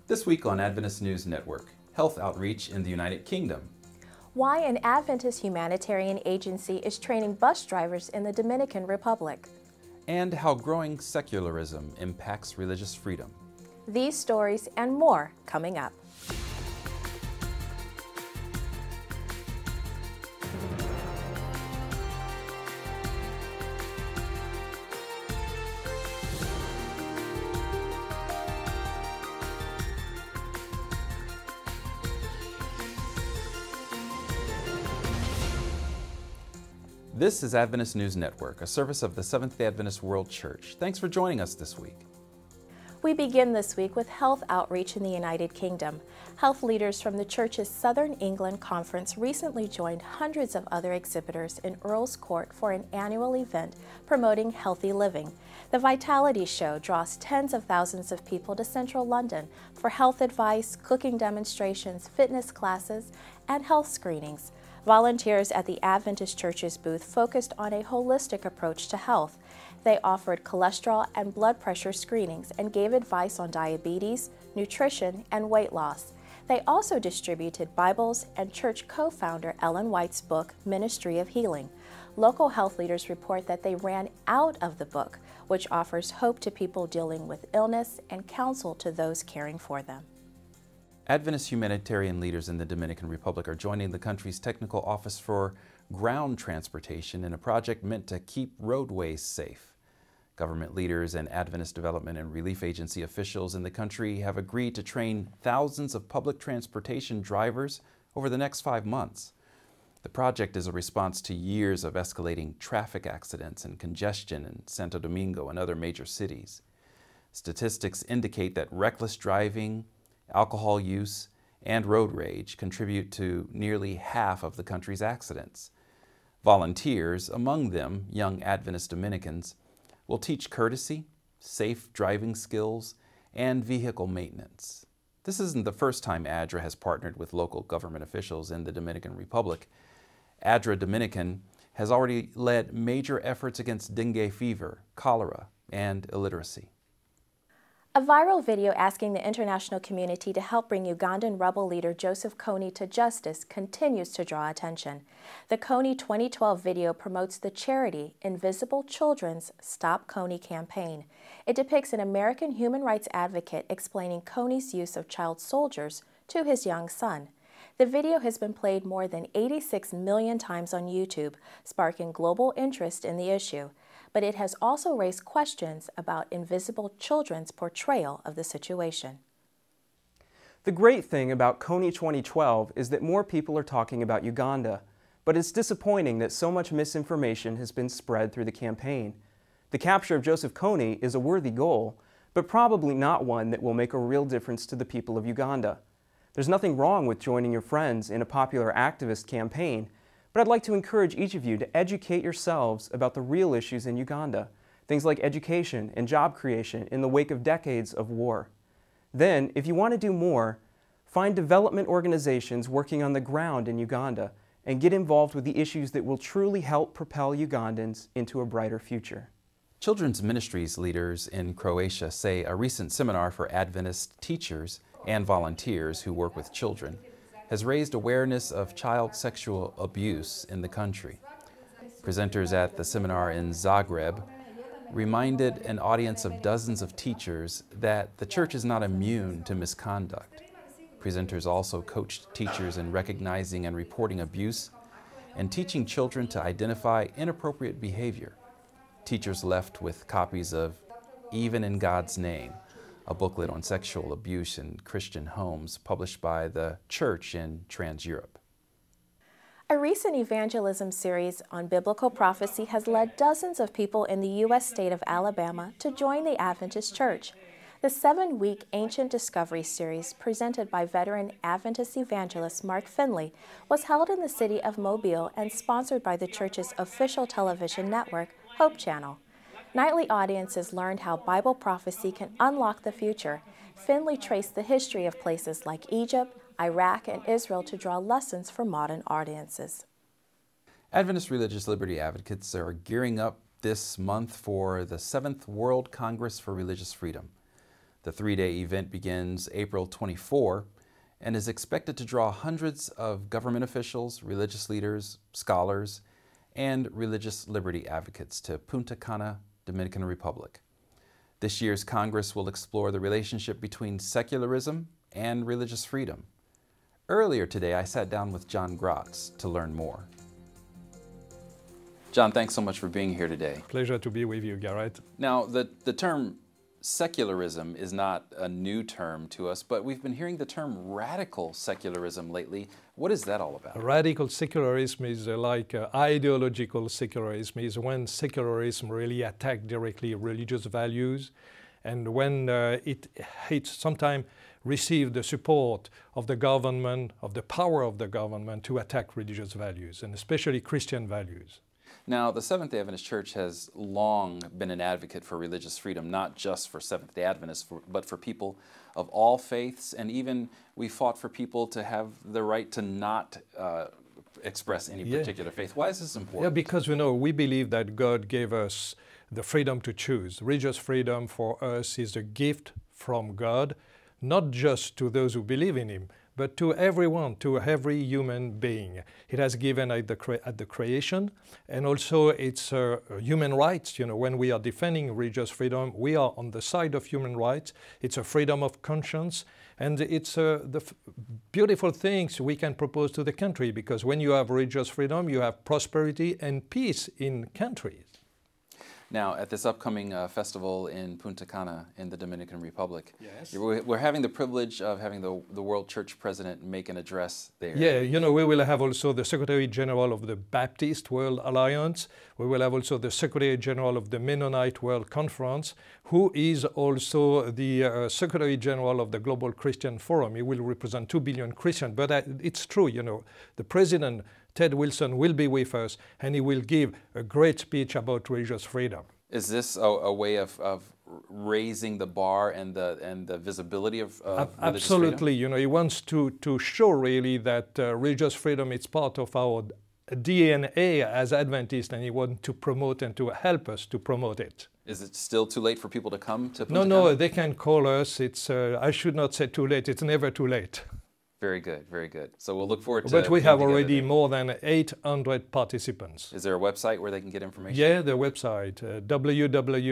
This week on Adventist News Network, health outreach in the United Kingdom. Why an Adventist humanitarian agency is training bus drivers in the Dominican Republic. And how growing secularism impacts religious freedom. These stories and more coming up. This is Adventist News Network, a service of the Seventh-day Adventist World Church. Thanks for joining us this week. We begin this week with health outreach in the United Kingdom. Health leaders from the Church's Southern England Conference recently joined hundreds of other exhibitors in Earl's Court for an annual event promoting healthy living. The Vitality Show draws tens of thousands of people to central London for health advice, cooking demonstrations, fitness classes, and health screenings. Volunteers at the Adventist Church's booth focused on a holistic approach to health. They offered cholesterol and blood pressure screenings and gave advice on diabetes, nutrition, and weight loss. They also distributed Bibles and church co-founder Ellen White's book, Ministry of Healing. Local health leaders report that they ran out of the book, which offers hope to people dealing with illness and counsel to those caring for them. Adventist humanitarian leaders in the Dominican Republic are joining the country's Technical Office for Ground Transportation in a project meant to keep roadways safe. Government leaders and Adventist Development and Relief Agency officials in the country have agreed to train thousands of public transportation drivers over the next 5 months. The project is a response to years of escalating traffic accidents and congestion in Santo Domingo and other major cities. Statistics indicate that reckless driving, alcohol use, and road rage contribute to nearly half of the country's accidents. Volunteers, among them young Adventist Dominicans, will teach courtesy, safe driving skills, and vehicle maintenance. This isn't the first time ADRA has partnered with local government officials in the Dominican Republic. ADRA Dominican has already led major efforts against dengue fever, cholera, and illiteracy. A viral video asking the international community to help bring Ugandan rebel leader Joseph Kony to justice continues to draw attention. The Kony 2012 video promotes the charity Invisible Children's Stop Kony campaign. It depicts an American human rights advocate explaining Kony's use of child soldiers to his young son. The video has been played more than 86 million times on YouTube, sparking global interest in the issue. But it has also raised questions about Invisible Children's portrayal of the situation. The great thing about Kony 2012 is that more people are talking about Uganda, but it's disappointing that so much misinformation has been spread through the campaign. The capture of Joseph Kony is a worthy goal, but probably not one that will make a real difference to the people of Uganda. There's nothing wrong with joining your friends in a popular activist campaign, but I'd like to encourage each of you to educate yourselves about the real issues in Uganda, things like education and job creation in the wake of decades of war. Then, if you want to do more, find development organizations working on the ground in Uganda and get involved with the issues that will truly help propel Ugandans into a brighter future. Children's ministries leaders in Croatia say a recent seminar for Adventist teachers and volunteers who work with children has raised awareness of child sexual abuse in the country. Presenters at the seminar in Zagreb reminded an audience of dozens of teachers that the church is not immune to misconduct. Presenters also coached teachers in recognizing and reporting abuse and teaching children to identify inappropriate behavior. Teachers left with copies of Even in God's Name, a booklet on sexual abuse in Christian homes published by the church in Trans-Europe. A recent evangelism series on biblical prophecy has led dozens of people in the U.S. state of Alabama to join the Adventist Church. The 7-week Ancient Discovery series, presented by veteran Adventist evangelist Mark Finley, was held in the city of Mobile and sponsored by the church's official television network, Hope Channel. Nightly audiences learned how Bible prophecy can unlock the future. Finley traced the history of places like Egypt, Iraq, and Israel to draw lessons for modern audiences. Adventist religious liberty advocates are gearing up this month for the 7th World Congress for Religious Freedom. The three-day event begins April 24 and is expected to draw hundreds of government officials, religious leaders, scholars, and religious liberty advocates to Punta Cana, Dominican Republic. This year's Congress will explore the relationship between secularism and religious freedom. Earlier today, I sat down with John Gratz to learn more. John, thanks so much for being here today. Pleasure to be with you, Garrett. Now, the term secularism is not a new term to us, but we've been hearing the term radical secularism lately. What is that all about? Radical secularism is like ideological secularism, is when secularism really attacks directly religious values, and when it sometimes receives the support of the government, of the power of the government to attack religious values, and especially Christian values. Now, the Seventh-day Adventist Church has long been an advocate for religious freedom, not just for Seventh-day Adventists, but for people of all faiths, and even we fought for people to have the right to not express any particular faith. Why is this important? Yeah, because we believe that God gave us the freedom to choose. Religious freedom for us is a gift from God, not just to those who believe in Him, but to everyone, to every human being. It has given at the creation, and also it's human rights. When we are defending religious freedom, we are on the side of human rights. It's a freedom of conscience, and it's the beautiful things we can propose to the country, because when you have religious freedom, you have prosperity and peace in countries. Now, at this upcoming festival in Punta Cana in the Dominican Republic, yes, we're having the privilege of having the World Church President make an address there. Yeah, we will have also the Secretary General of the Baptist World Alliance. We will have also the Secretary General of the Mennonite World Conference, who is also the Secretary General of the Global Christian Forum. He will represent 2 billion Christians. But it's true, the President, Ted Wilson, will be with us, and he will give a great speech about religious freedom. Is this a way of raising the bar and the visibility of religious Absolutely. freedom? He wants to show really that religious freedom is part of our DNA as Adventists, and he wants to promote and to help us to promote it. Is it still too late for people to come to Punta Cana? No, they can call us. It's I should not say too late. It's never too late. Very good, very good. So we'll look forward to. But we have already more than 800 participants. Is there a website where they can get information? Yeah, the website, www.irla.org.